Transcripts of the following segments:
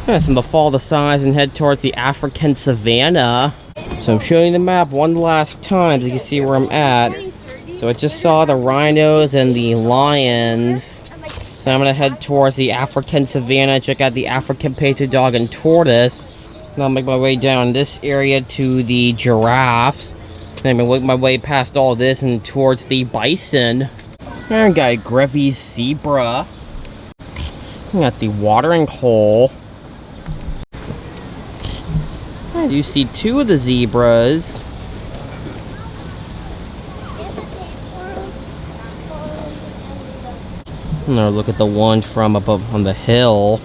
Yes, I'm gonna follow the signs and head towards the African Savannah. So I'm showing you the map one last time so you can see where I'm at. So I just saw the rhinos and the lions. So I'm gonna head towards the African Savannah, check out the African painted dog and tortoise. And I'll make my way down this area to the giraffes. Then I'm gonna work my way past all this and towards the bison. And got a Grevy's zebra. Got the watering hole. I do see two of the zebras. Another look at the one from up on the hill.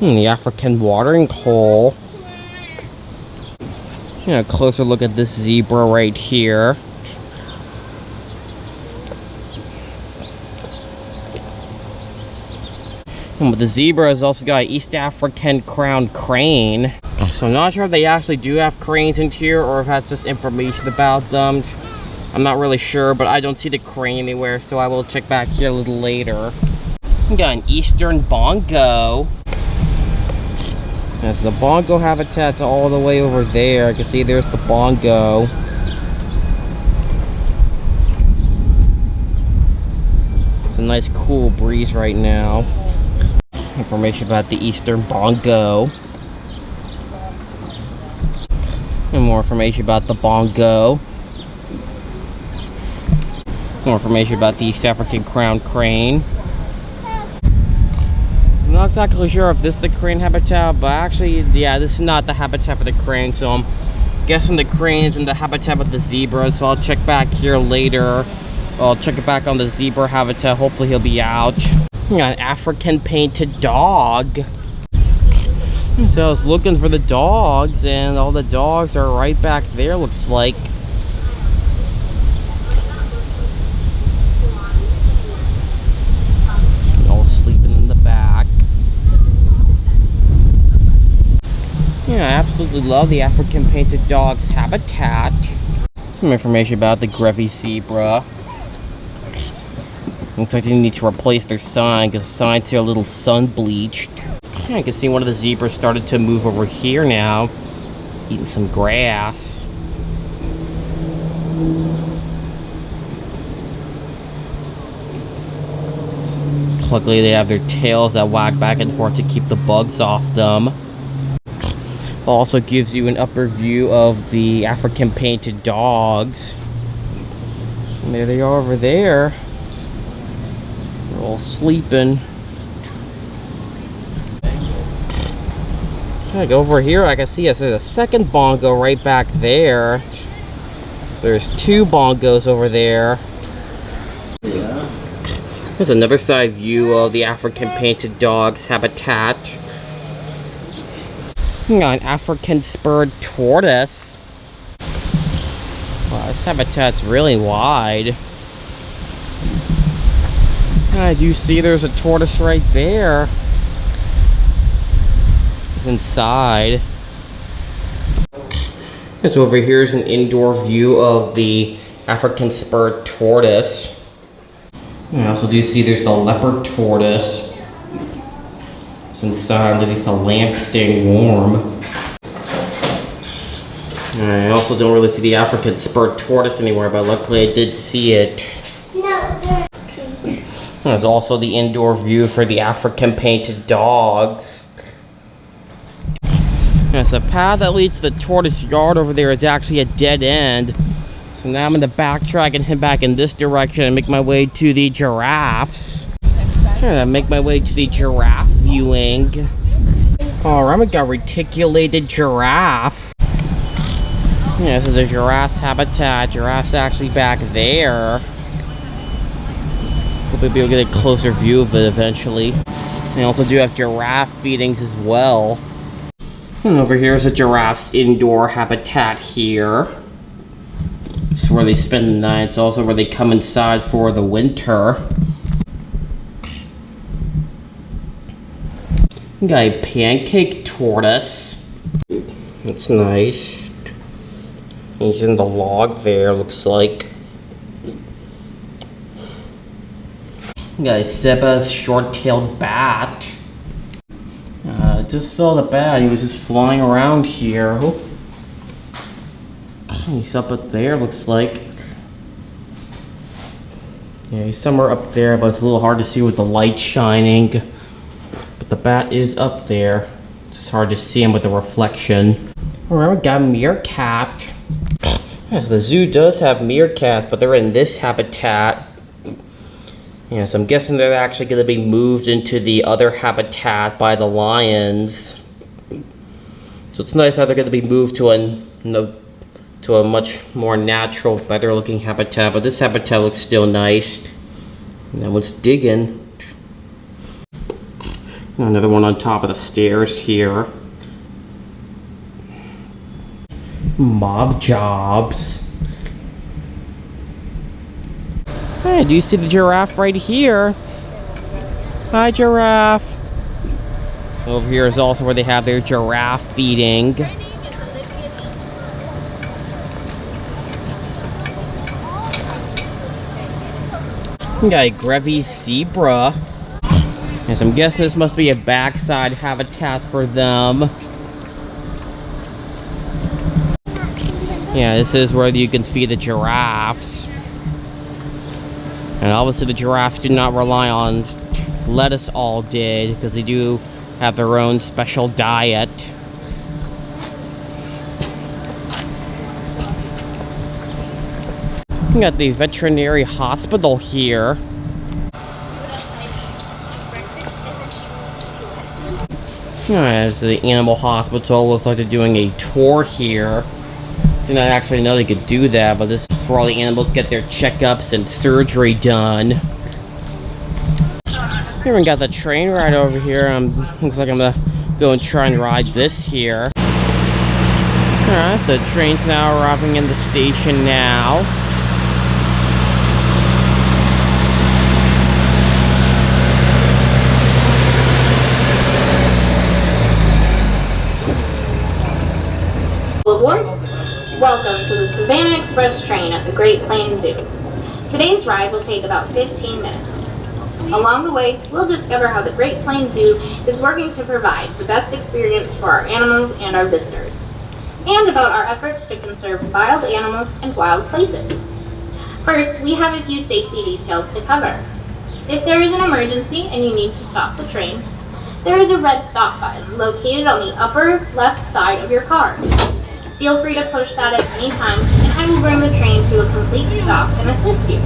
The African watering hole. A closer look at this zebra right here. And with the zebra has also got an East African crowned crane. So I'm not sure if they actually do have cranes in here or if that's just information about them. I'm not really sure, but I don't see the crane anywhere, so I will check back here a little later. We got an eastern bongo. So the bongo habitat's all the way over there. I can see there's the bongo. It's a nice cool breeze right now. Information about the eastern bongo. And more information about the bongo. More information about the East African crowned crane. I'm not exactly sure if this is the crane habitat, but actually, yeah, this is not the habitat for the crane, so I'm guessing the crane is in the habitat with the zebra, so I'll check back here later. I'll check it back on the zebra habitat. Hopefully he'll be out. We got an African painted dog. So I was looking for the dogs, and all the dogs are right back there, looks like. All sleeping in the back. Yeah, I absolutely love the African painted dog's habitat. Some information about the Grevy's zebra. Looks like they need to replace their sign because the signs here are a little sun bleached. Yeah, I can see one of the zebras started to move over here now, eating some grass. Luckily they have their tails that wag back and forth to keep the bugs off them. Also gives you an upper view of the African painted dogs. And there they are over there. They're all sleeping. Like over here I can see there's a second bongo right back there. So there's two bongos over there. Yeah. There's another side view of the African painted dog's habitat. We got an African spurred tortoise. Wow, this habitat's really wide. I do see there's a tortoise right there. Inside. So over here is an indoor view of the African spurred tortoise. I also do see there's the leopard tortoise. It's inside underneath a lamp staying warm. I also don't really see the African spurred tortoise anywhere, but luckily I did see it. There's also the indoor view for the African painted dogs. Yes, the path that leads to the tortoise yard over there is actually a dead end. So now I'm going to backtrack and head back in this direction and make my way to the giraffes. Make my way to the giraffe viewing. Alright, we got reticulated giraffe. Yeah, this is a giraffe's habitat. Giraffe's actually back there. Hope we'll be able to get a closer view of it eventually. They also do have giraffe feedings as well. And over here is a giraffe's indoor habitat here. This is where they spend the night. It's also where they come inside for the winter. We got a pancake tortoise. It's nice. He's in the log there, looks like. We got a Seba's short-tailed bat. just saw the bat. He was just flying around here. Oh. He's up there, looks like. Yeah, he's somewhere up there, but it's a little hard to see with the light shining. But the bat is up there. It's just hard to see him with the reflection. Alright, we got a meerkat. Yeah, so the zoo does have meerkats, but they're in this habitat. Yeah, so I'm guessing they're actually going to be moved into the other habitat by the lions. So it's nice how they're going to be moved to a much more natural, better looking habitat. But this habitat looks still nice. And that one's digging. Another one on top of the stairs here. Mob jobs. Hey, do you see the giraffe right here? Hi, giraffe. Over here is also where they have their giraffe feeding. We got a Grevy zebra. Yes, I'm guessing this must be a backside habitat for them. Yeah, this is where you can feed the giraffes. And obviously the giraffes do not rely on lettuce all day because they do have their own special diet. We got the veterinary hospital here. As the animal hospital, looks like they're doing a tour here. Did not actually know they could do that, but this is where all the animals get their checkups and surgery done. Here we got the train ride over here. Looks like I'm gonna go and try and ride this here. Alright, so the train's now arriving in the station now. Aboard. Welcome to the Savannah Express train at the Great Plains Zoo. Today's ride will take about 15 minutes. Along the way, we'll discover how the Great Plains Zoo is working to provide the best experience for our animals and our visitors, and about our efforts to conserve wild animals and wild places. First, we have a few safety details to cover. If there is an emergency and you need to stop the train, there is a red stop button located on the upper left side of your car. Feel free to push that at any time, and I will bring the train to a complete stop and assist you.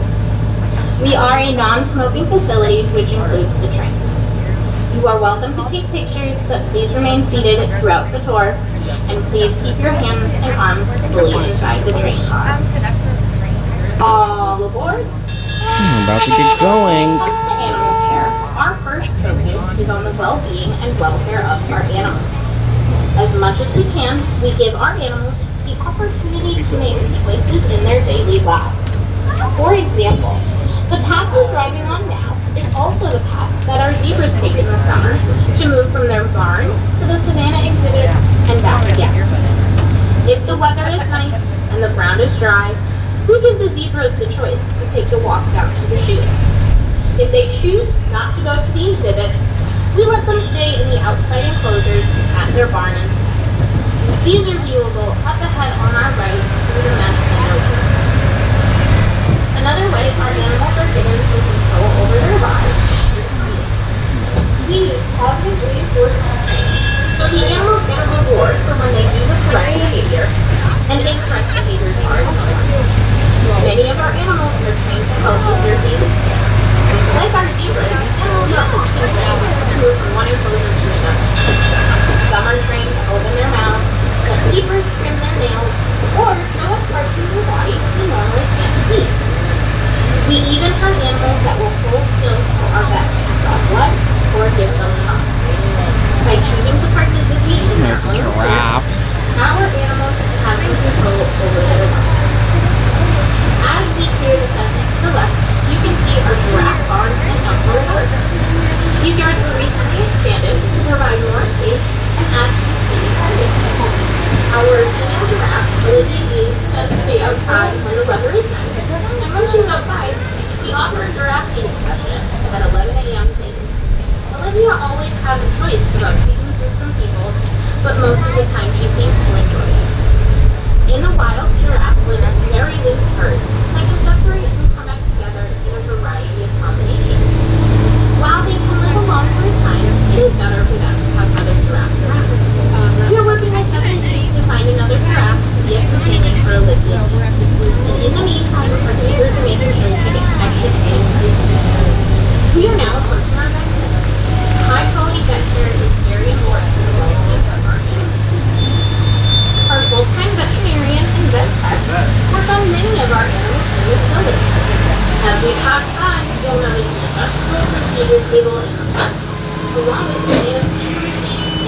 We are a non-smoking facility, which includes the train. You are welcome to take pictures, but please remain seated throughout the tour, and please keep your hands and arms fully inside the train car. All aboard! I'm about to get going. When it comes to animal care, our first focus is on the well-being and welfare of our animals. As much as we can, we give our animals the opportunity to make choices in their daily lives. For example, the path we're driving on now is also the path that our zebras take in the summer to move from their barn to the Savannah exhibit and back again. If the weather is nice and the ground is dry, we give the zebras the choice to take a walk down to the chute. If they choose not to go to the exhibit, we let them stay in the outside enclosures at their barn instead. These are viewable up ahead on our right through the mesh window. Another way our animals are given some control over their lives is training. We use positive reinforcement training, so the animals get a reward for when they do the correct behavior, and incorrect behaviors are ignored. Many of our animals are trained to help with their daily care. Like our zebras, animals are often trained to move from one enclosure to another. Some are trained to open their mouths, let keepers trim their nails, or show us parts of their body we normally can't see. We even have animals that will hold still for our vets to draw blood or give them shots. By choosing to participate in their own affairs, our animals have some control over their lives. As we clear the fences to the left, you can see our giraffe barn and outdoor yards. These yards were recently expanded to provide more space and add to the feeding area. Our female giraffe, Olivia D, does stay outside when the weather is nice, and when she's outside, we offer a giraffe feeding session at 11 a.m. daily. Olivia always has a choice about taking food from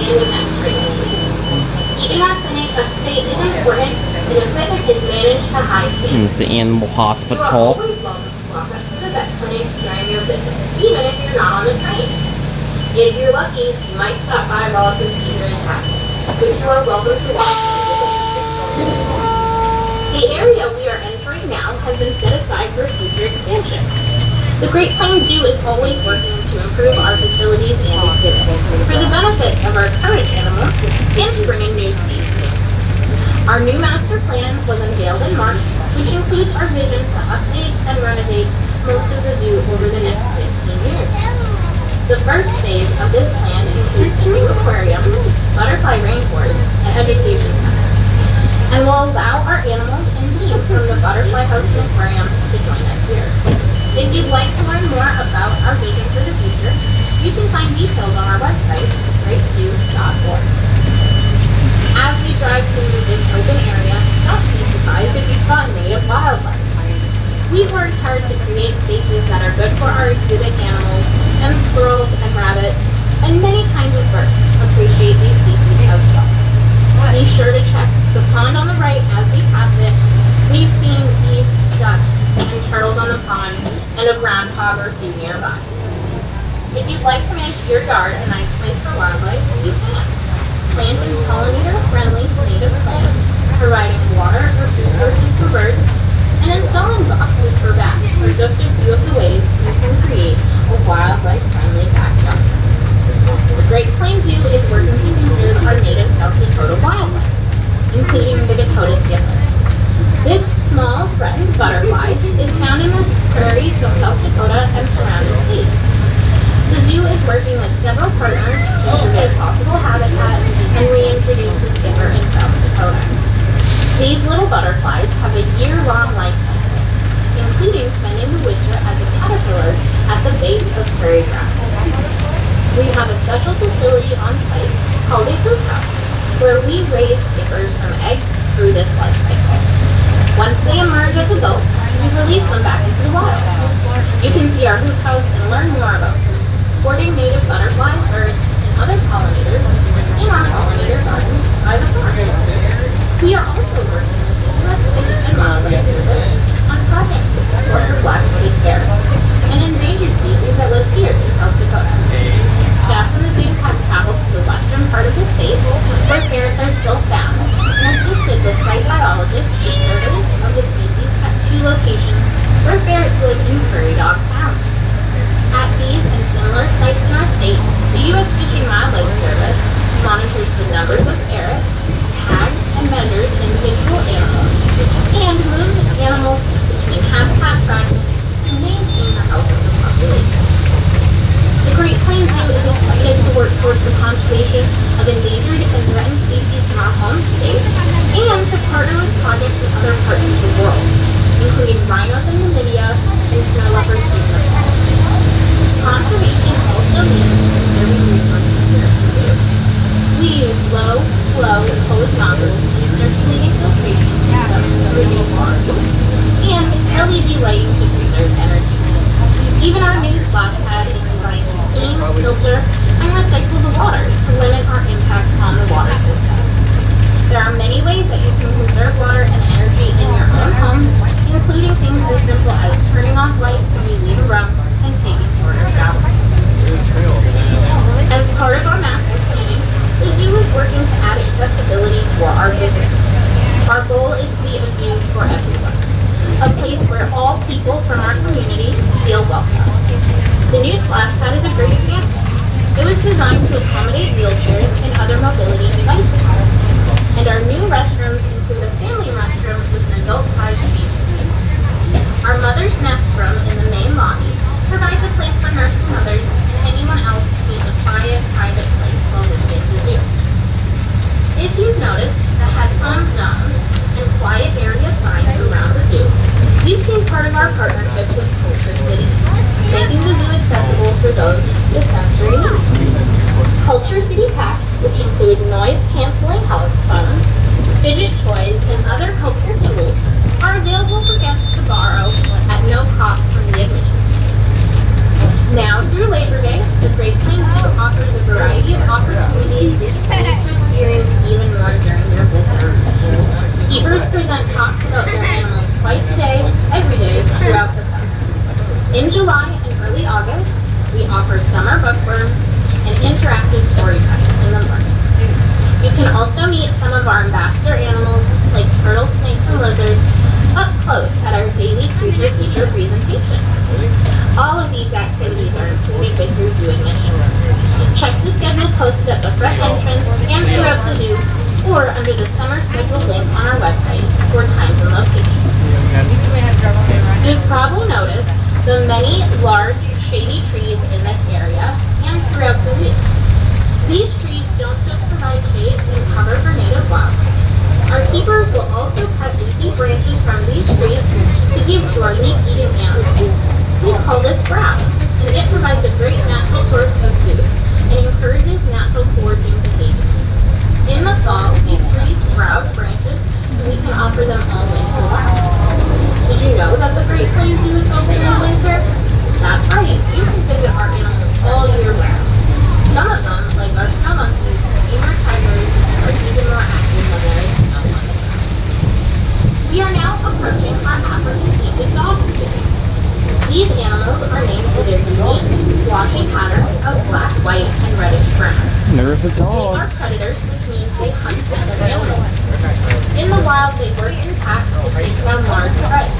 and an x-ray machine. Keeping our clinic up to date is important, and equipment is managed to high standards. It's the animal You are hospital. always welcome to walk up to the vet clinic during your visit, even if you're not on the train. If you're lucky, you might stop by while a procedure is happening, but you are welcome to walk through. The area we are entering now has been set aside for future expansion. The Great Plains Zoo is always working to improve our facilities and exhibits for the benefit of our current animals and to bring in new species. Our new master plan was unveiled in March, which includes our vision to update and renovate most of the zoo over the next 15 years. The first phase of this plan includes a new aquarium, butterfly rainforest, and education center, and will allow our animals and team from the Butterfly House and Aquarium to join us here. If you'd like to learn more about our vision for the future, you can find details on our website, greatzoo.org. As we drive through this open area, don't be surprised if you spot native wildlife. We worked hard to create spaces that are good for our exhibit animals, and squirrels and rabbits, and many kinds of birds appreciate these species as well. Be sure to check the pond on the right as we pass it. We've seen geese, ducks, and turtles on the pond, and a groundhog or two nearby. If you'd like to make your yard a nice place for wildlife, you can. Planting pollinator-friendly native plants, providing water or food sources for birds, and installing boxes for bats are just a few of the ways you can create a wildlife-friendly backyard. The Great Plains Zoo is working to conserve our native South Dakota wildlife, including the Dakota stickler. This small, threatened butterfly is found in the prairies of South Dakota and surrounding states. The zoo is working with several partners to survey possible habitat and reintroduce the sticker in South Dakota. These little butterflies have a year-long life cycle, including spending the winter as a caterpillar at the base of prairie grasses. We have a special facility on site called a food house, where we raise stickers from eggs through this life cycle. Once they emerge as adults, we release them back into the wild. You can see our hoop house and learn more about supporting native butterflies, birds, and other pollinators in our pollinator garden by the farm. We are also working with the U.S. Fish and Wildlife Service on projects to support the black-footed ferret, an endangered species that lives here in South Dakota. Staff from the zoo have traveled to the western part of the state, where ferrets are still found, and assisted the site biologists with surveys of the species at 2 locations where ferrets live in prairie dog towns. At these and similar sites in our state, the U.S. Fish and Wildlife Service monitors the numbers of ferrets, tags and measures individual animals, and moves animals between habitat fragments to maintain the health of the population. The Great Plains Zoo is excited to work towards the conservation of endangered and threatened species from our home state, and to partner with projects in other parts of the world, including rhinos in Namibia and snow leopards in Nepal. Conservation also means conserving resources here at the zoo. We use low, flow, hose nozzles and circulating filtration systems to reduce water use, and LED lighting to conserve energy. Even our new splash pad is designed to clean, filter, and recycle the water to limit our impact on the water system. There are many ways that you can conserve water and energy in your own home, including things as simple as turning off lights when you leave a room and taking shorter showers. As part of our master planning, the zoo is working to add accessibility for our visitors. Our goal is to be a zoo for everyone, a place where all people from our community feel welcome. The new splash pad is a great example. It was designed to accommodate wheelchairs and other mobility devices. And our new restrooms include a family restroom with an adult-sized change. Our Mother's Nest room in the main lobby provides a place for nursing mothers and anyone else who needs a quiet, private place while visiting the zoo. If you've noticed the headphone zones and quiet area signs around the zoo, we've seen part of our partnership with Culture City, making the zoo accessible for those with sensory needs. Culture City packs, which include noise-canceling headphones, fidget toys, and other helpful tools, are available for guests to borrow at no cost from the admission fee. Now through Labor Day, the Great Plains Zoo offers a variety of opportunities days and to experience even more during their visit. Keepers present talks about their animals twice a day, every day, throughout the summer. In July and early August, we offer summer bookworm and interactive story time in the morning. You can also meet some of our ambassador animals like turtles, snakes, and lizards up close at our daily creature feature presentations. All of these activities are included with your zoo admission. Check the schedule posted at the front entrance and throughout the zoo or under the summer schedule link on our website for times and locations. You've probably noticed the many large shady trees in this area and throughout the zoo. These trees don't just provide shade and cover for native wildlife. Our keepers will also cut leafy branches from these trees to give to our leaf-eating animals. We call this browse, and it provides a great natural source of food and encourages natural foraging behaviors. In the fall, we freeze browse branches so we can offer them all winter long. Did you know that the Great Plains Zoo is open in the winter? That's right, you can visit our animals all year round. Some of them, like our snow monkeys, lemur tigers, are even more active when there is snow on the ground. We are now approaching our African painted dog exhibit. These animals are named for their unique, splotchy patterns of black, white, and reddish brown. There's a They dog. are predators, which means they hunt other animals. In the wild, they work in packs to take down large prey.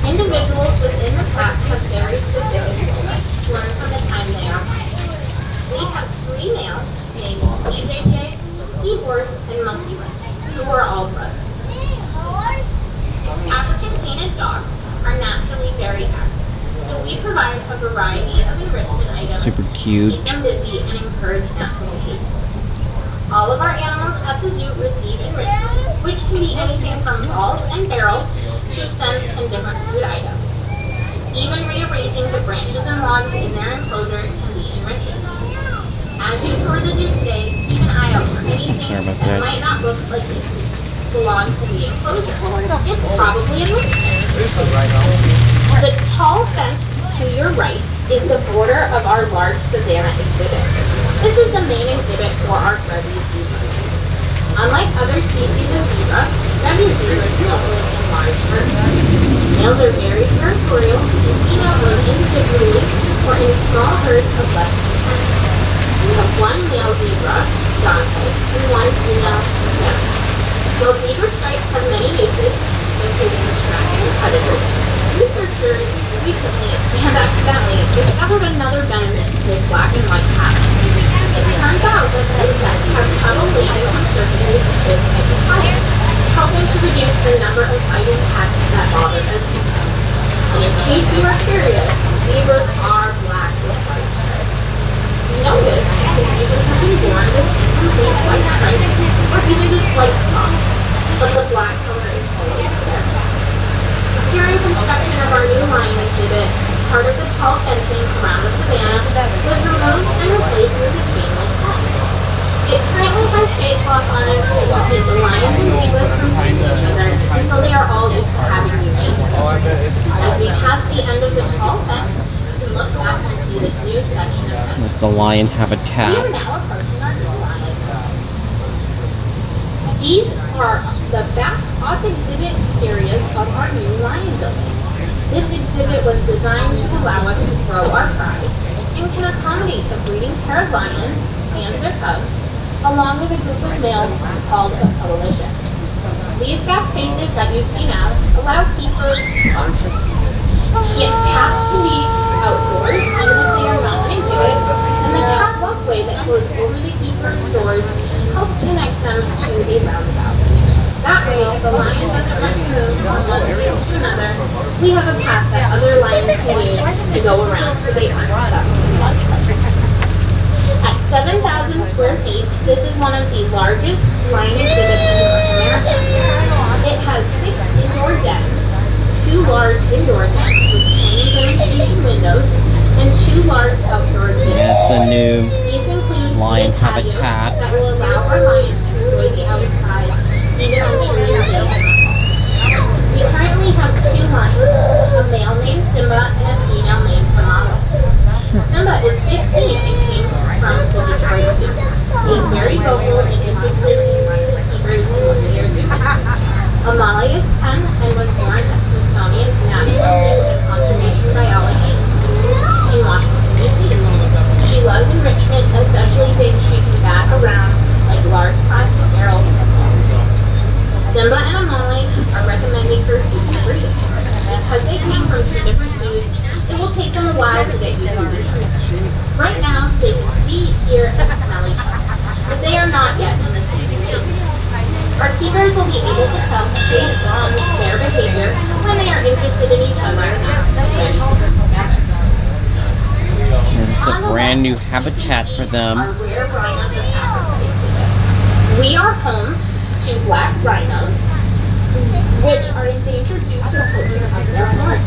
Individuals within the pack have very specific roles, learned from the time they are young. We have 3 males named CJJ, Seahorse, and Monkey Wrench, who are all brothers. African painted dogs are naturally very active, so we provide a variety of enrichment items Super to cute. keep them busy and encourage natural behaviors. All of our animals at the zoo receive enrichment, which can be anything from balls and barrels to scents and different food items. Even rearranging the branches and logs in their enclosure can be enriching. As you tour the zoo today, keep an eye out for anything Sorry about that that. might not look like it belongs in the enclosure. It's probably enrichment. The tall fence to your right is the border of our large Savannah exhibit. This is the main exhibit for our Fuzzy zebras. Unlike other species of zebra, Fuzzy zebras don't live in large herds. Males are very territorial, and females live individually or in small herds of less than 10. We have 1 male zebra, Dante, and 1 female, Savannah. While zebra stripes have many uses, including distracting predators, researchers recently and accidentally discovered another benefit to this black and white pattern. It turns out that the insects have trouble landing on surfaces of this type of pattern, helping to reduce the number of biting pests that bother a zebra. And in case you are curious, zebras are black with white stripes. We know this because zebras have been born with incomplete white stripes or even just white spots, but the black color is always there. During construction of our new lion exhibit, part of the tall fencing around the savannah was removed and replaced with a chain-link fence. It currently has shade cloth on it to keep the lions and zebras from seeing each other until they are all used to having new neighbors. As we pass the end of the tall fence, you can look back and see this new section of fence. That's the lion We are habitat. now approaching our new lion. These are the back off exhibit areas of our new lion building. This exhibit was designed to allow us to grow our pride and can accommodate a breeding pair of lions and their cubs, along with a group of males called a coalition. These back spaces that you see now allow keepers options. Cats can be outdoors even if they are not an exhibit, and the cat walkway that goes over the keeper's doors helps connect them to a roundabout. That way, if a lion doesn't want to move from one place to another, we have a path that other lions can use to go around so they aren't stuck in one place. At 7,000 square feet, this is one of the largest lion exhibits in North America. It has 6 indoor dens, 2 large indoor dens with hanging demonstration windows, and 2 large outdoor dens. That's the new These include lion heated patios habitat. that will allow our lions to enjoy the outside, even on chilly days. We currently have 2 lions, a male named Simba and a female named Kamala. Simba is 15 and came from the Detroit Zoo. He is very Amalie is 10 and was born at Smithsonian's National Zoo and Conservation Biology Institute in Washington, D.C. She loves enrichment, especially things she can bat around, like large plastic barrels and balls. Simba and Amalie are recommended for future breeding. Because they came from 2 different zoos, it will take them a while to get used to each other. Right now, they can see, hear, and smell each other, but they are not yet in the same state. Our keepers will be able to tell based on their behavior when they are interested in each other and ready to work together. This is a brand new habitat for them. Our rare rhinos of Africa exhibit. We are home to black rhinos, which are endangered due to the poaching of their horn.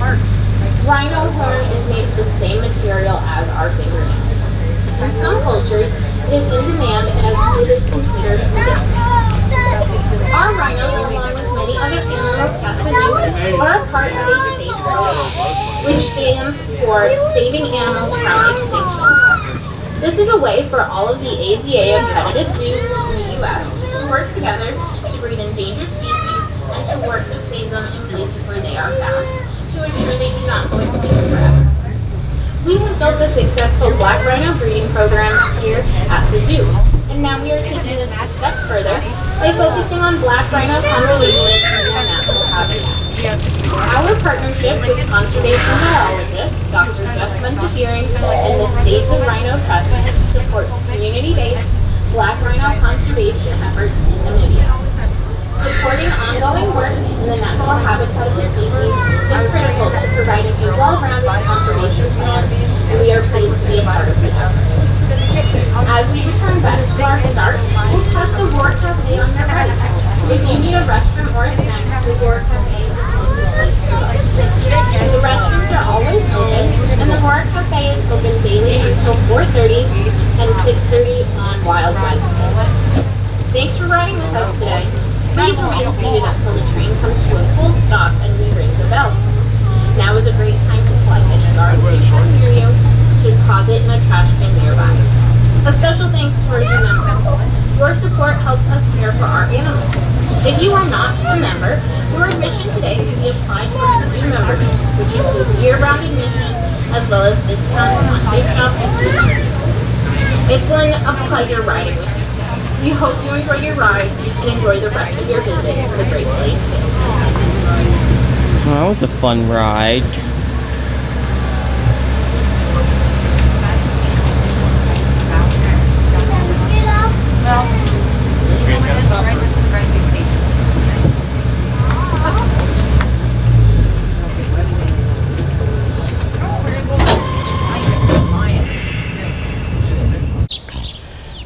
Rhino horn is made of the same material as our fingernails. In some cultures, it is in demand as it is considered medicinal. Our rhinos, along with many other animals at the zoo, are a part of a SAFE program, which stands for Saving Animals from Extinction. This is a way for all of the AZA accredited zoos in the U.S. to work together to breed endangered species and to work to save them in places where they are found, to ensure they do not go extinct forever. We have built a successful black rhino breeding program here at the zoo, and now we are taking this a step further by focusing on black rhino conservation in their natural habitat. Our partnership with conservation biologist Dr. Jeff Montefiore and the Save the Rhino Trust supports community-based black rhino conservation efforts in Namibia. Supporting ongoing work in the natural habitat of the species is critical to providing a well-rounded conservation plan, and we are pleased to be a part of the effort. As we return back to our start, we'll test the Roar Cafe on your right. If you need a restroom or a snack, the Roar Cafe is the closest place to us. The restrooms are always open, and the Roar Cafe is open daily until 4:30 and 6:30 on Wild Wednesdays. Thanks for riding with us today. Please remain seated until the train comes to a full stop and we ring the bell. Now is a great time to plug any garbage near you, to deposit in a trash bin nearby. A special thanks to our zoo members. Your support helps us care for our animals. If you are not a member, your admission today can be applied for zoo membership, which includes year-round admission as well as discounts on gift shop and food services. It's been a pleasure riding with you. We hope you enjoyed your ride and enjoy the rest of your visit to the Great Lakes. Well, that was a fun ride.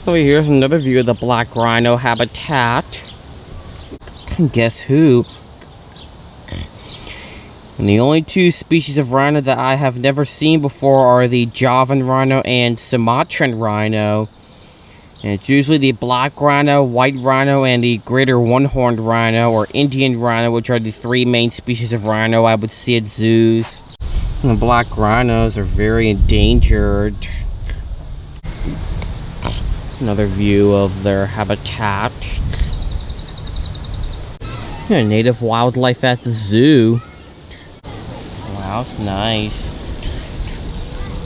Over here's another view of the black rhino habitat. And guess who? And the only 2 species of rhino that I have never seen before are the Javan rhino and Sumatran rhino. And it's usually the black rhino, white rhino, and the greater one-horned rhino or Indian rhino, which are the 3 main species of rhino I would see at zoos. And the black rhinos are very endangered. Another view of their habitat. Yeah, native wildlife at the zoo. Wow, it's nice.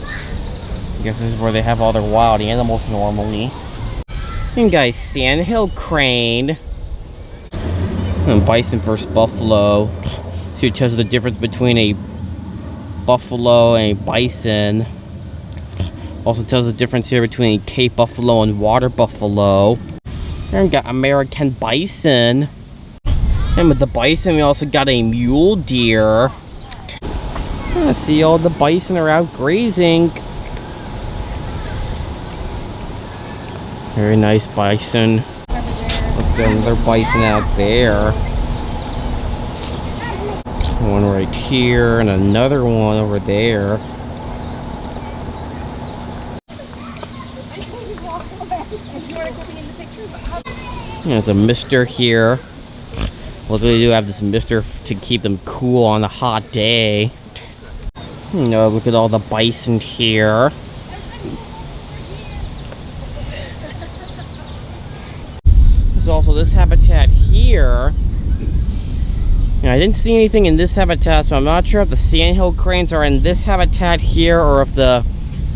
I guess this is where they have all their wild animals normally. And guys, sandhill crane. And bison versus buffalo. So it tells you the difference between a buffalo and a bison. Also tells the difference here between Cape buffalo and water buffalo. And we got American bison. And with the bison, we also got a mule deer. See, all the bison are out grazing. Very nice bison. Let's get another bison out there. One right here and another one over there. There's a mister here. Well, they do have this mister to keep them cool on a hot day. You know, look at all the bison here. There's also this habitat here. Now, I didn't see anything in this habitat, so I'm not sure if the sandhill cranes are in this habitat here or if the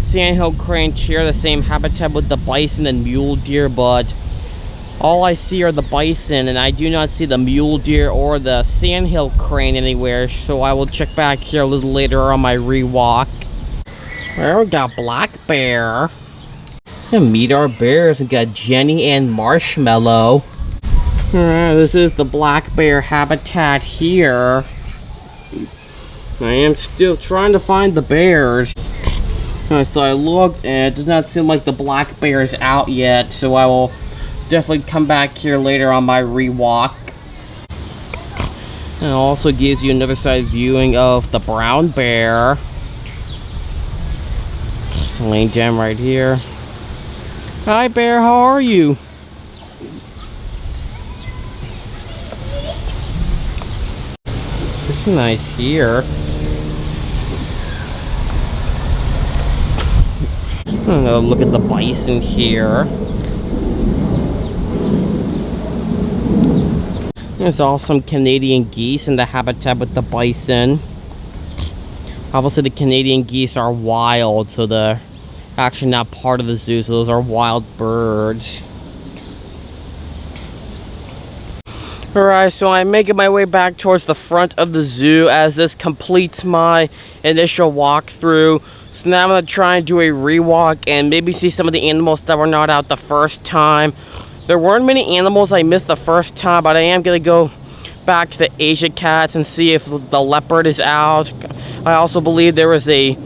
sandhill cranes share the same habitat with the bison and mule deer, but all I see are the bison, and I do not see the mule deer or the sandhill crane anywhere, so I will check back here a little later on my rewalk. Well, we got black bear. And meet our bears. We got Jenny and Marshmallow. This is the black bear habitat here. I am still trying to find the bears. So I looked and it does not seem like the black bear is out yet, so I will definitely come back here later on my rewalk. And it also gives you another side viewing of the brown bear. Laying down right here. Hi bear, how are you? It's nice here. Look at the bison here. There's also some Canadian geese in the habitat with the bison. Obviously the Canadian geese are wild, so they're actually not part of the zoo, so those are wild birds. Alright, so I'm making my way back towards the front of the zoo as this completes my initial walkthrough. So now I'm going to try and do a rewalk and maybe see some of the animals that were not out the first time. There weren't many animals I missed the first time, but I am going to go back to the Asia cats and see if the leopard is out. I also believe there was a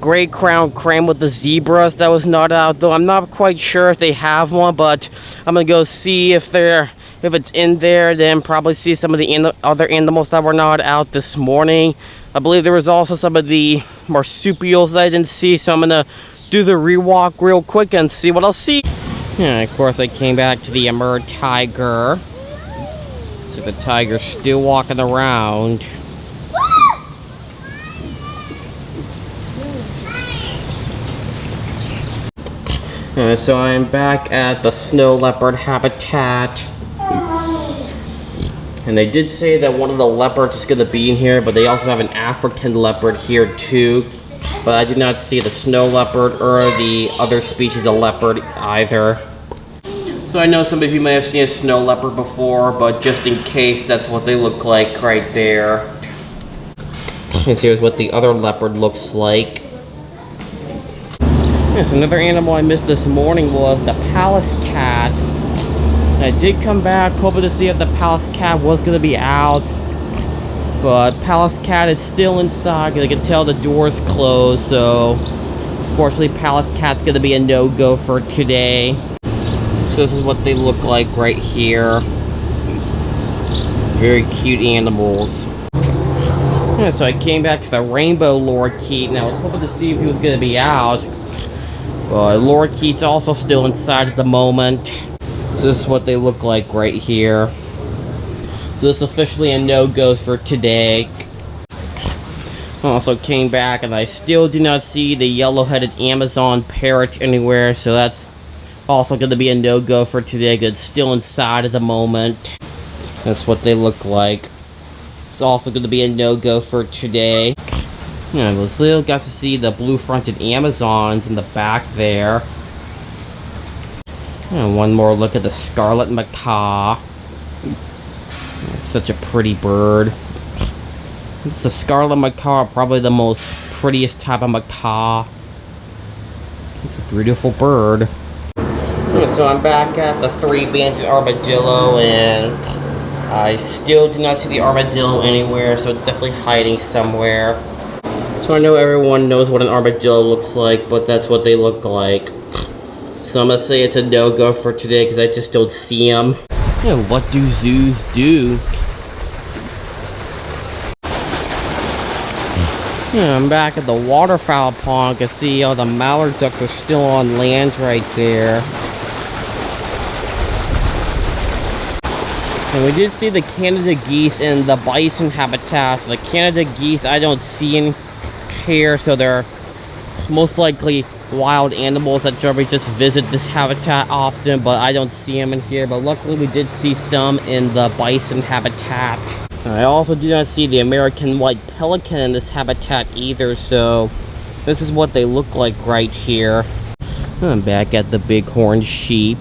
gray crowned crane with the zebras that was not out, though I'm not quite sure if they have one, but I'm going to go see if it's in there, then probably see some of the other animals that were not out this morning. I believe there was also some of the marsupials that I didn't see, so I'm going to do the rewalk real quick and see what I'll see. And of course I came back to the emerged tiger. So the tiger's still walking around. So I'm back at the snow leopard habitat. And they did say that one of the leopards is going to be in here, but they also have an African leopard here too. But I did not see the snow leopard or the other species of leopard either. So I know some of you may have seen a snow leopard before, but just in case, that's what they look like right there. And here's what the other leopard looks like. Yes, another animal I missed this morning was the Pallas cat. I did come back hoping to see if the Pallas cat was going to be out, but Pallas cat is still inside because I can tell the door's closed, so unfortunately Pallas cat's going to be a no-go for today. So this is what they look like right here. Very cute animals. Yeah, so I came back to the rainbow lorikeet and I was hoping to see if he was going to be out, but lorikeet's also still inside at the moment. So this is what they look like right here. So this is officially a no-go for today. I also came back and I still do not see the yellow-headed Amazon parrot anywhere, so that's also going to be a no-go for today because it's still inside at the moment. That's what they look like. It's also going to be a no-go for today. Yeah, we still got to see the blue-fronted Amazons in the back there. And one more look at the scarlet macaw. It's such a pretty bird. It's the scarlet macaw, probably the most prettiest type of macaw. It's a beautiful bird. So I'm back at the three-banded armadillo, and I still do not see the armadillo anywhere, so it's definitely hiding somewhere. So I know everyone knows what an armadillo looks like, but that's what they look like. So I'm going to say it's a no-go for today because I just don't see them. Yeah, what do zoos do? Yeah, I'm back at the waterfowl pond. You can see all the mallard ducks are still on land right there. And we did see the Canada geese in the bison habitat. So the Canada geese I don't see in here, so they're most likely wild animals that generally just visit this habitat often, but I don't see them in here. But luckily we did see some in the bison habitat. I also do not see the American white pelican in this habitat either, so this is what they look like right here. I'm back at the bighorn sheep.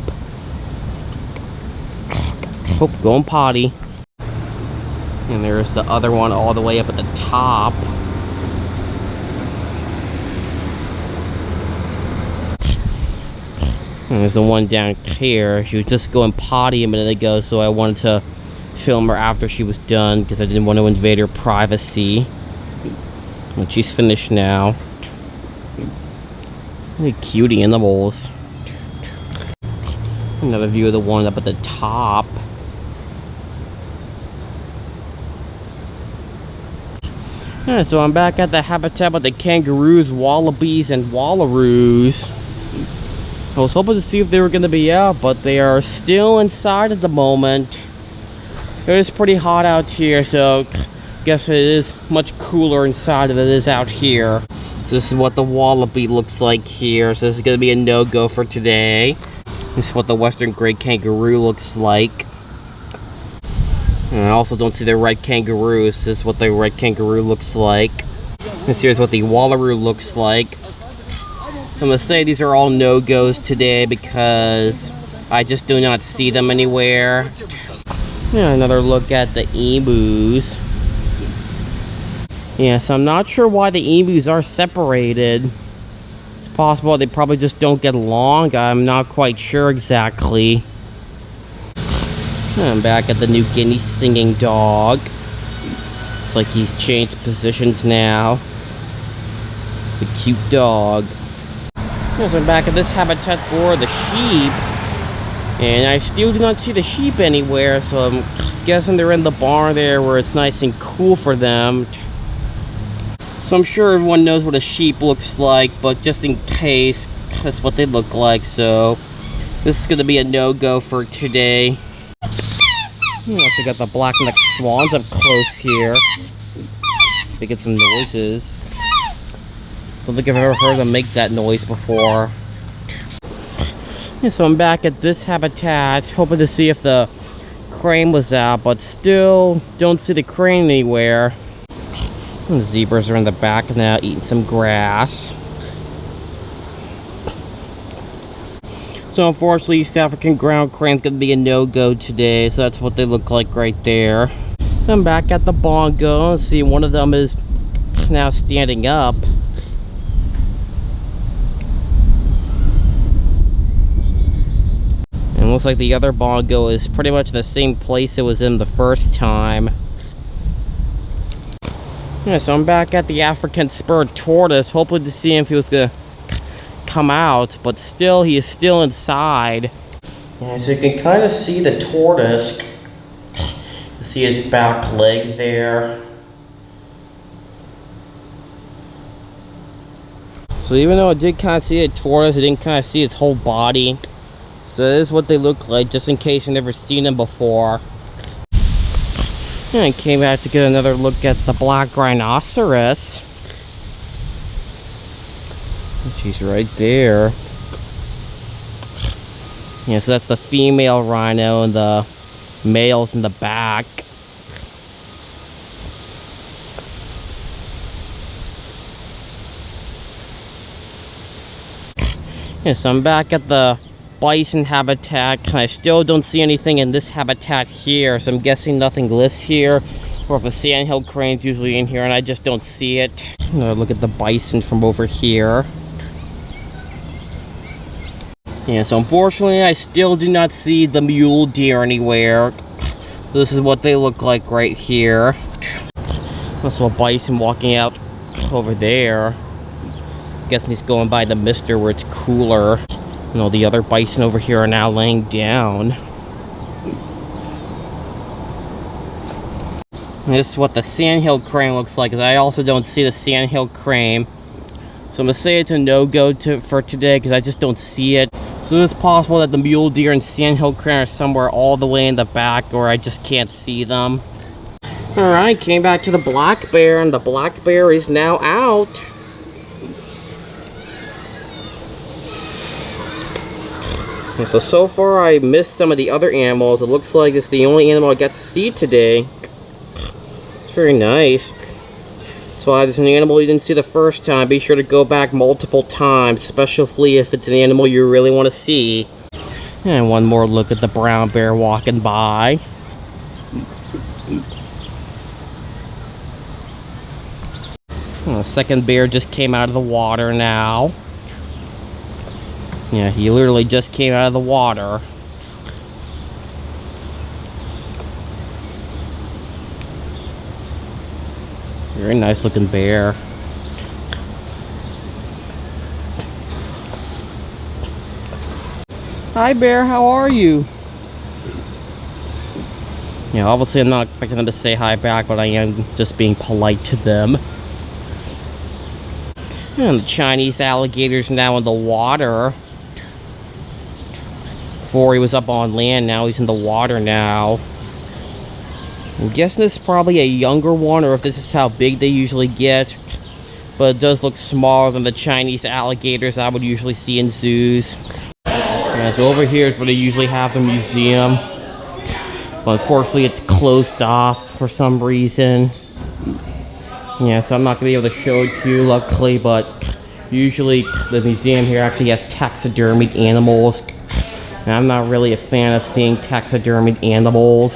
Oh, going potty. And there's the other one all the way up at the top. And there's the one down here. She was just going potty a minute ago, so I wanted to film her after she was done because I didn't want to invade her privacy. And she's finished now. Really cute animals. Another view of the one up at the top. Yeah, so I'm back at the habitat with the kangaroos, wallabies, and wallaroos. I was hoping to see if they were going to be out, but they are still inside at the moment. It is pretty hot out here, so I guess it is much cooler inside than it is out here. So this is what the wallaby looks like here. So this is going to be a no-go for today. This is what the western gray kangaroo looks like. And I also don't see the red kangaroos. This is what the red kangaroo looks like. This here's what the wallaroo looks like. So I'm going to say these are all no-goes today because I just do not see them anywhere. Yeah, another look at the emus. Yeah, so I'm not sure why the emus are separated. It's possible they probably just don't get along. I'm not quite sure exactly. I'm back at the New Guinea singing dog. It's like he's changed positions now. The cute dog. Yeah, so I'm back at this habitat for the sheep. And I still do not see the sheep anywhere, so I'm guessing they're in the barn there where it's nice and cool for them. So I'm sure everyone knows what a sheep looks like, but just in case, that's what they look like. So this is going to be a no-go for today. We also got the black-necked swans up close here. They get some noises. Don't think I've ever heard them make that noise before. Yeah, so I'm back at this habitat, hoping to see if the crane was out, but still don't see the crane anywhere. And the zebras are in the back now eating some grass. So unfortunately, East African ground crane's gonna be a no-go today, so that's what they look like right there. I'm back at the bongo, and see one of them is now standing up. And looks like the other bongo is pretty much the same place it was in the first time. Yeah, so I'm back at the African spurred tortoise, hoping to see if he was gonna come out, but still, he is still inside. Yeah, so you can kind of see the tortoise. You see his back leg there. So even though I did kind of see a tortoise, I didn't kind of see his whole body. So this is what they look like, just in case you've never seen them before. And I came out to get another look at the black rhinoceros. She's right there. Yeah, so that's the female rhino and the male's in the back. Yeah, so I'm back at the bison habitat. I still don't see anything in this habitat here, so I'm guessing nothing lives here, or if the sandhill crane's usually in here and I just don't see it. Look at the bison from over here. Yeah, so unfortunately I still do not see the mule deer anywhere. This is what they look like right here. Also a bison walking out over there. Guessing he's going by the mister where it's cooler. You know, the other bison over here are now laying down. And this is what the sandhill crane looks like, because I also don't see the sandhill crane. So I'm going to say it's a no-go for today, because I just don't see it. So it's possible that the mule deer and sandhill crane are somewhere all the way in the back, or I just can't see them. Alright, came back to the black bear, and the black bear is now out. And so far I missed some of the other animals. It looks like it's the only animal I got to see today. Very nice. So if there's an animal you didn't see the first time, be sure to go back multiple times, especially if it's an animal you really want to see. And one more look at the brown bear walking by. The second bear just came out of the water now. Yeah, he literally just came out of the water. Very nice looking bear. Hi bear, how are you? Yeah, obviously I'm not expecting them to say hi back, but I am just being polite to them. And the Chinese alligator's now in the water. Before he was up on land, now he's in the water now. I'm guessing this is probably a younger one, or if this is how big they usually get. But it does look smaller than the Chinese alligators I would usually see in zoos. Yeah, so over here is where they usually have the museum. But unfortunately it's closed off for some reason. Yeah, so I'm not going to be able to show it to you, luckily, but usually the museum here actually has taxidermied animals. And I'm not really a fan of seeing taxidermied animals.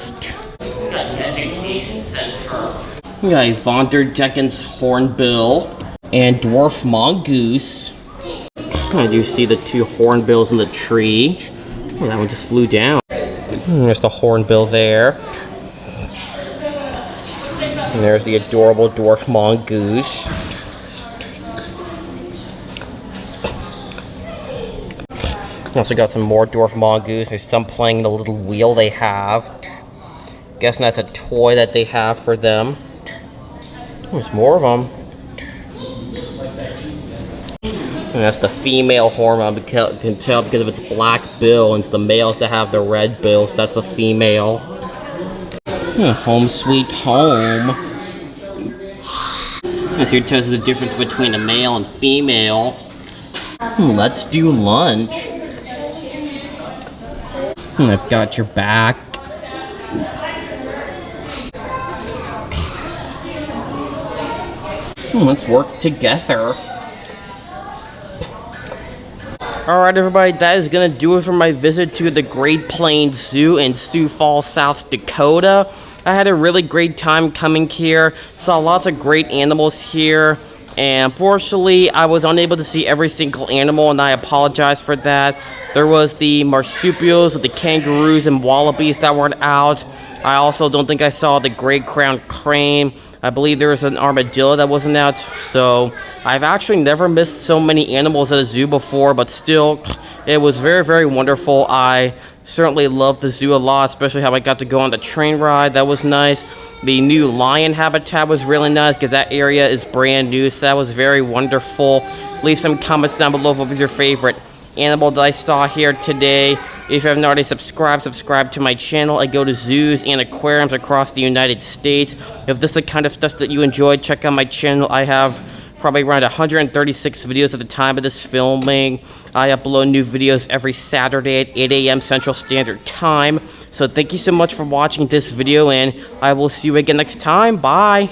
We got a Vanderdeckens hornbill and dwarf mongoose. I do see the two hornbills in the tree. Oh, that one just flew down. There's the hornbill there. And there's the adorable dwarf mongoose. Also got some more dwarf mongoose. There's some playing the little wheel they have. Guessing that's a toy that they have for them. There's more of them. And that's the female hornbill. You can tell because of its black bill, and it's the males that have the red bills. That's the female. Home sweet home. And here it tells you the difference between a male and female. Let's do lunch. I've got your back. Let's work together. Alright everybody, that is going to do it for my visit to the Great Plains Zoo in Sioux Falls, South Dakota. I had a really great time coming here. Saw lots of great animals here. And unfortunately, I was unable to see every single animal, and I apologize for that. There was the marsupials, the kangaroos, and wallabies that weren't out. I also don't think I saw the great crowned crane. I believe there was an armadillo that wasn't out. So I've actually never missed so many animals at a zoo before, but still, it was very, very wonderful. I certainly loved the zoo a lot, especially how I got to go on the train ride. That was nice. The new lion habitat was really nice because that area is brand new, so that was very wonderful. Leave some comments down below what was your favorite animal that I saw here today. If you haven't already subscribe to my channel. I go to zoos and aquariums across the United States. If this is the kind of stuff that you enjoy, check out my channel. I have probably around 136 videos at the time of this filming. I upload new videos every Saturday at 8 a.m. Central Standard Time. So thank you so much for watching this video, and I will see you again next time. Bye!